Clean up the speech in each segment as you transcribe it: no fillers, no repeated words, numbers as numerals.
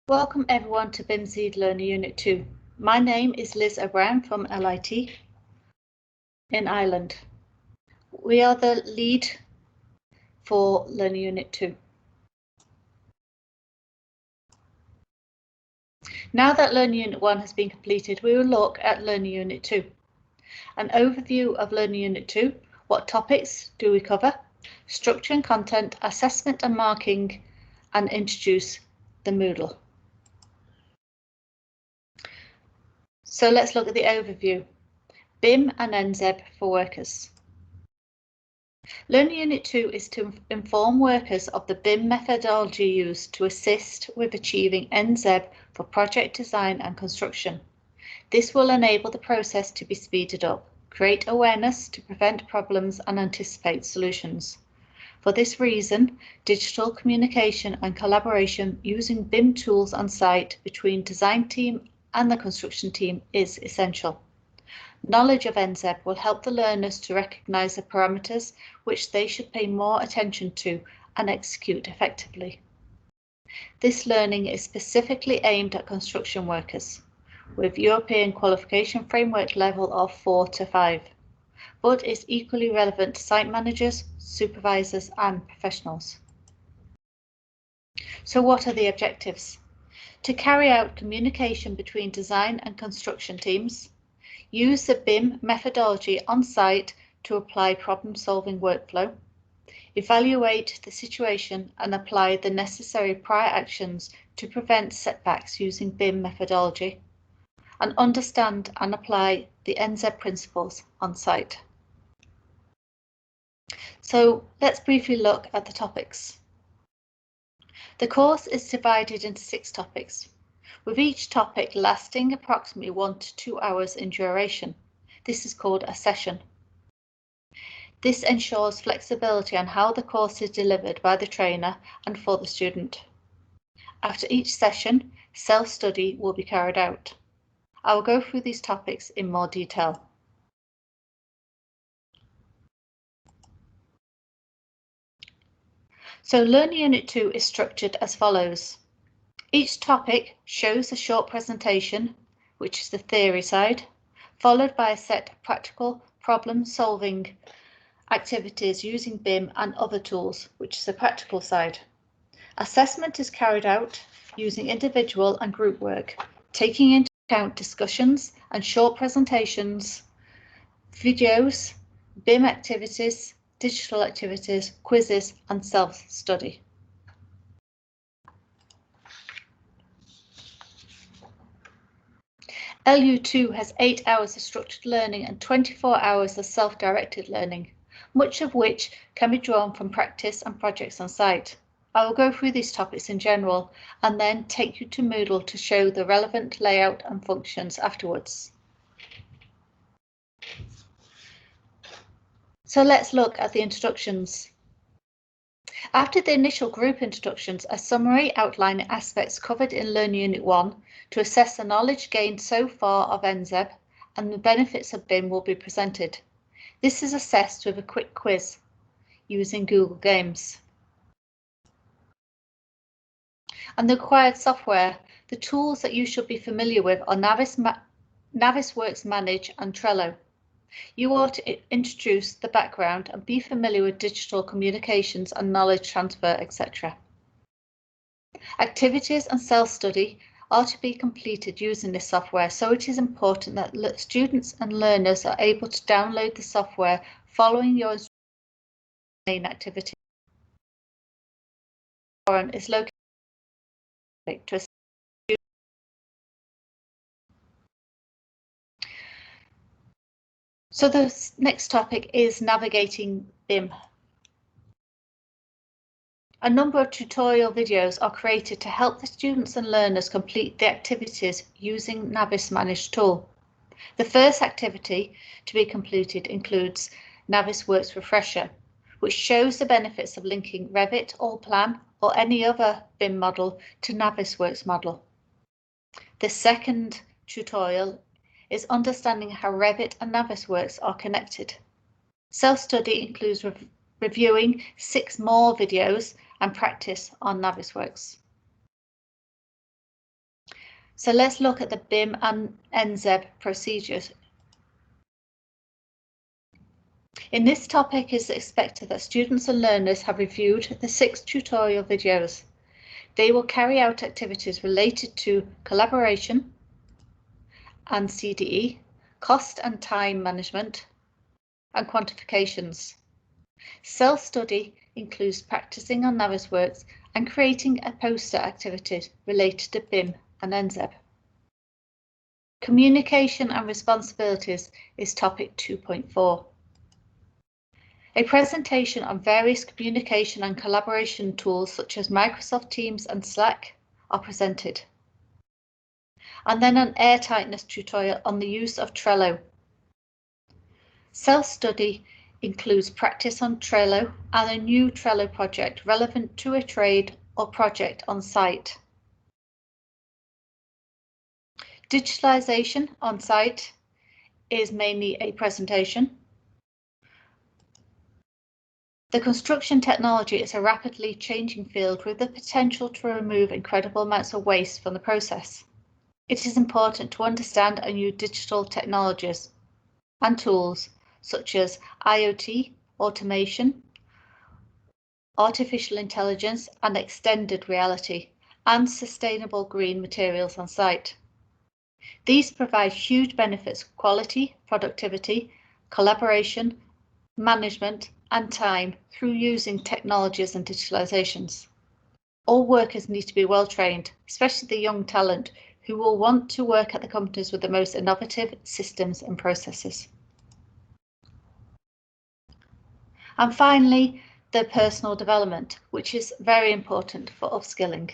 Welcome everyone to BIMzeED Learning Unit 2. My name is Liz O'Brien from LIT in Ireland. We are the lead for Learning Unit 2. Now that Learning Unit 1 has been completed, we will look at Learning Unit 2. An overview of Learning Unit 2, what topics do we cover, structure and content, assessment and marking, and introduce the Moodle. So let's look at the overview. BIM and nZEB for workers. Learning Unit 2 is to inform workers of the BIM methodology used to assist with achieving nZEB for project design and construction. This will enable the process to be speeded up, create awareness to prevent problems and anticipate solutions. For this reason, digital communication and collaboration using BIM tools on site between design team and the construction team is essential. Knowledge of nZEB will help the learners to recognise the parameters which they should pay more attention to and execute effectively. This learning is specifically aimed at construction workers, with European qualification framework level of 4 to 5, but is equally relevant to site managers, supervisors and professionals. So what are the objectives? To carry out communication between design and construction teams, use the BIM methodology on site to apply problem-solving workflow, evaluate the situation and apply the necessary prior actions to prevent setbacks using BIM methodology, and understand and apply the nZEB principles on site. So let's briefly look at the topics. The course is divided into 6 topics, with each topic lasting approximately 1 to 2 hours in duration. This is called a session. This ensures flexibility on how the course is delivered by the trainer and for the student. After each session, self-study will be carried out. I will go through these topics in more detail. So Learning Unit 2 is structured as follows. Each topic shows a short presentation, which is the theory side, followed by a set of practical problem-solving activities using BIM and other tools, which is the practical side. Assessment is carried out using individual and group work, taking into account discussions and short presentations, videos, BIM activities, digital activities, quizzes and self-study. LU2 has 8 hours of structured learning and 24 hours of self-directed learning, much of which can be drawn from practice and projects on site. I will go through these topics in general and then take you to Moodle to show the relevant layout and functions afterwards. So let's look at the introductions. After the initial group introductions, a summary outlining aspects covered in Learning Unit 1 to assess the knowledge gained so far of nZEB and the benefits of BIM will be presented. This is assessed with a quick quiz using Google Games. And the required software, the tools that you should be familiar with are Navisworks Manage and Trello. You ought to introduce the background and be familiar with digital communications and knowledge transfer, etc. Activities and self-study are to be completed using this software, so it is important that students and learners are able to download the software following your main activity. Is located to So the next topic is navigating BIM. A number of tutorial videos are created to help the students and learners complete the activities using Navis Manage tool. The first activity to be completed includes Navisworks Refresher, which shows the benefits of linking Revit, Allplan or any other BIM model to Navisworks model. The second tutorial is understanding how Revit and Navisworks are connected. Self-study includes reviewing 6 more videos and practice on Navisworks. So let's look at the BIM and nZEB procedures. In this topic, it is expected that students and learners have reviewed the 6 tutorial videos. They will carry out activities related to collaboration and CDE, cost and time management, and quantifications. Self-study includes practicing on Navisworks and creating a poster activity related to BIM and nZEB. Communication and responsibilities is topic 2.4. A presentation on various communication and collaboration tools such as Microsoft Teams and Slack are presented. And then an airtightness tutorial on the use of Trello. Self-study includes practice on Trello and a new Trello project relevant to a trade or project on site. Digitalisation on site is mainly a presentation. The construction technology is a rapidly changing field with the potential to remove incredible amounts of waste from the process. It is important to understand and use digital technologies and tools such as IoT, automation, artificial intelligence and extended reality, and sustainable green materials on site. These provide huge benefits for quality, productivity, collaboration, management, and time through using technologies and digitalizations. All workers need to be well trained, especially the young talent who will want to work at the companies with the most innovative systems and processes. And finally, the personal development, which is very important for upskilling.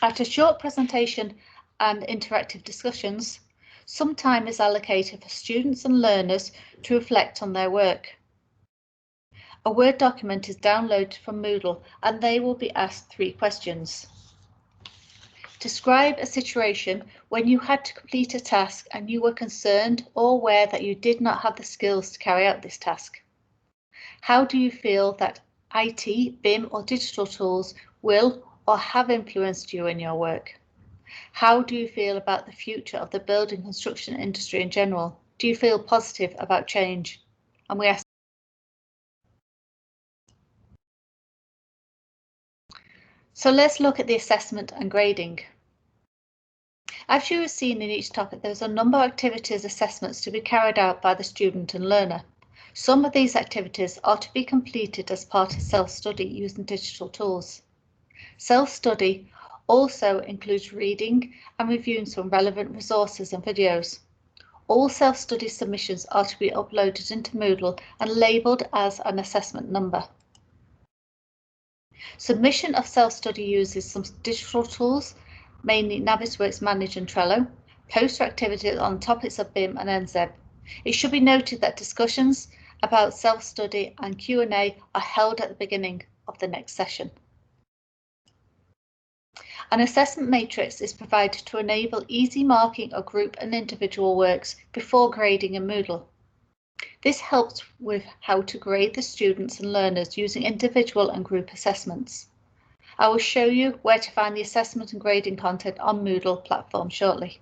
After a short presentation and interactive discussions, some time is allocated for students and learners to reflect on their work. A Word document is downloaded from Moodle and they will be asked 3 questions. Describe a situation when you had to complete a task and you were concerned or aware that you did not have the skills to carry out this task. How do you feel that IT, BIM or digital tools will or have influenced you in your work? How do you feel about the future of the building construction industry in general? Do you feel positive about change? And we ask. So let's look at the assessment and grading. As you have seen in each topic, there's a number of activities assessments to be carried out by the student and learner. Some of these activities are to be completed as part of self-study using digital tools. Self-study also includes reading and reviewing some relevant resources and videos. All self-study submissions are to be uploaded into Moodle and labelled as an assessment number. Submission of self-study uses some digital tools, mainly Navisworks Manage and Trello, poster activities on topics of BIM and nZEB. It should be noted that discussions about self-study and Q&A are held at the beginning of the next session. An assessment matrix is provided to enable easy marking of group and individual works before grading in Moodle. This helps with how to grade the students and learners using individual and group assessments. I will show you where to find the assessment and grading content on Moodle platform shortly.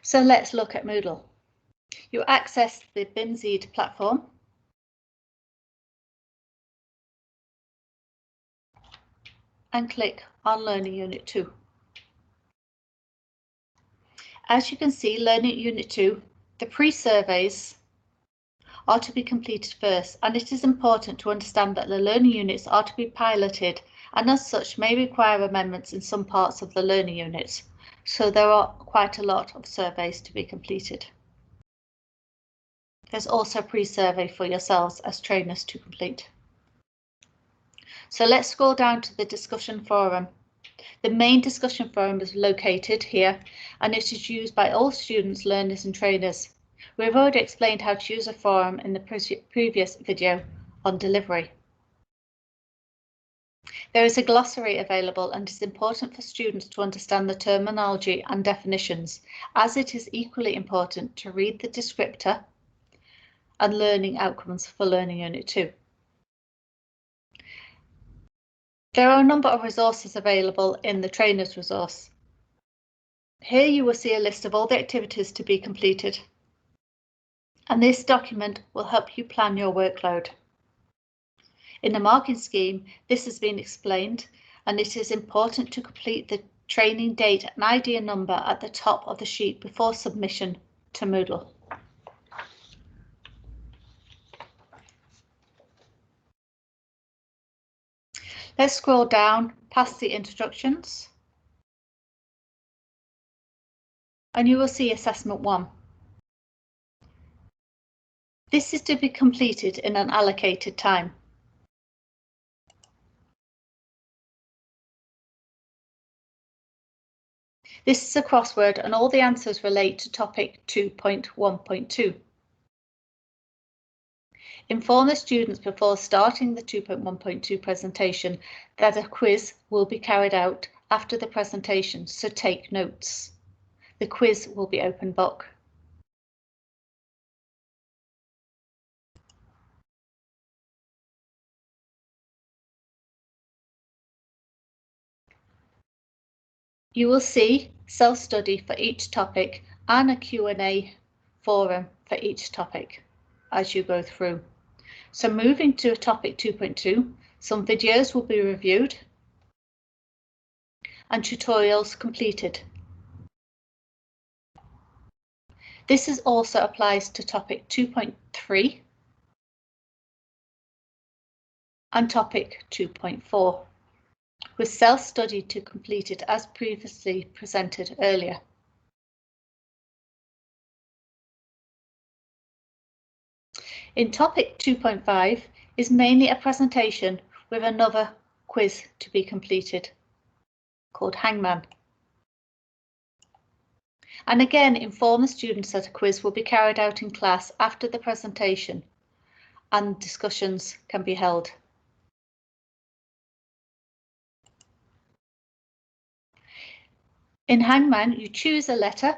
So let's look at Moodle. You access the BIMzeED platform. And click on Learning Unit 2. As you can see, Learning Unit 2, the pre-surveys are to be completed first, and it is important to understand that the learning units are to be piloted and as such may require amendments in some parts of the learning units, so there are quite a lot of surveys to be completed. There's also a pre-survey for yourselves as trainers to complete. So let's scroll down to the discussion forum. The main discussion forum is located here and it is used by all students, learners and trainers. We've already explained how to use a forum in the previous video on delivery. There is a glossary available, and it is important for students to understand the terminology and definitions, as it is equally important to read the descriptor and learning outcomes for Learning Unit 2. There are a number of resources available in the Trainers resource. Here you will see a list of all the activities to be completed, and this document will help you plan your workload. In the marking scheme, this has been explained, and it is important to complete the training date and ID number at the top of the sheet before submission to Moodle. Let's scroll down past the introductions, and you will see Assessment 1. This is to be completed in an allocated time. This is a crossword, and all the answers relate to topic 2.1.2. Inform the students before starting the 2.1.2 presentation that a quiz will be carried out after the presentation, so take notes. The quiz will be open book. You will see self-study for each topic and a Q&A forum for each topic as you go through. So moving to topic 2.2, some videos will be reviewed and tutorials completed. This also applies to topic 2.3 and topic 2.4, with self-study to complete it as previously presented earlier. In topic 2.5 is mainly a presentation with another quiz to be completed called Hangman. And again, inform the students that a quiz will be carried out in class after the presentation and discussions can be held. In Hangman, you choose a letter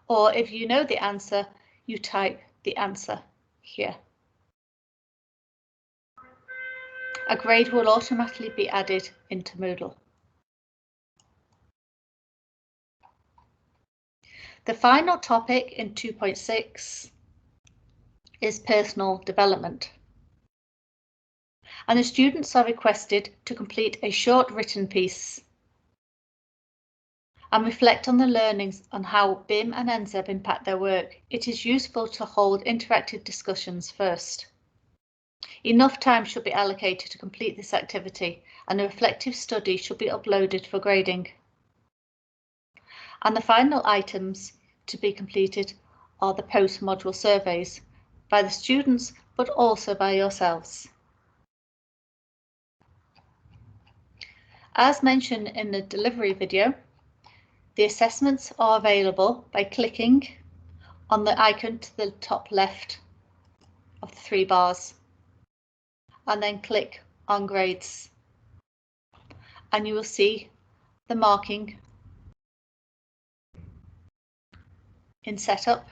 or if you know the answer, you type the answer here. A grade will automatically be added into Moodle. The final topic in 2.6 is personal development. And the students are requested to complete a short written piece and reflect on the learnings on how BIM and nZEB impact their work. It is useful to hold interactive discussions first. Enough time should be allocated to complete this activity, and a reflective study should be uploaded for grading. And the final items to be completed are the post-module surveys by the students, but also by yourselves. As mentioned in the delivery video, the assessments are available by clicking on the icon to the top left of the 3 bars and then click on grades, and you will see the marking in setup.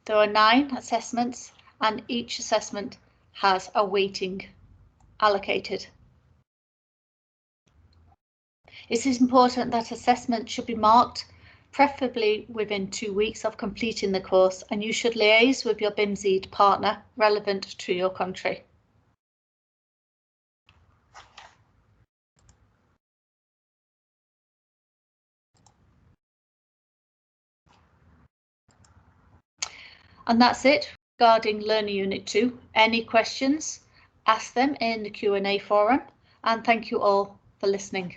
There are 9 assessments and each assessment has a weighting allocated. It is important that assessment should be marked preferably within 2 weeks of completing the course, and you should liaise with your BIMzeED partner relevant to your country. And that's it regarding Learning Unit 2. Any questions, ask them in the Q&A forum, and thank you all for listening.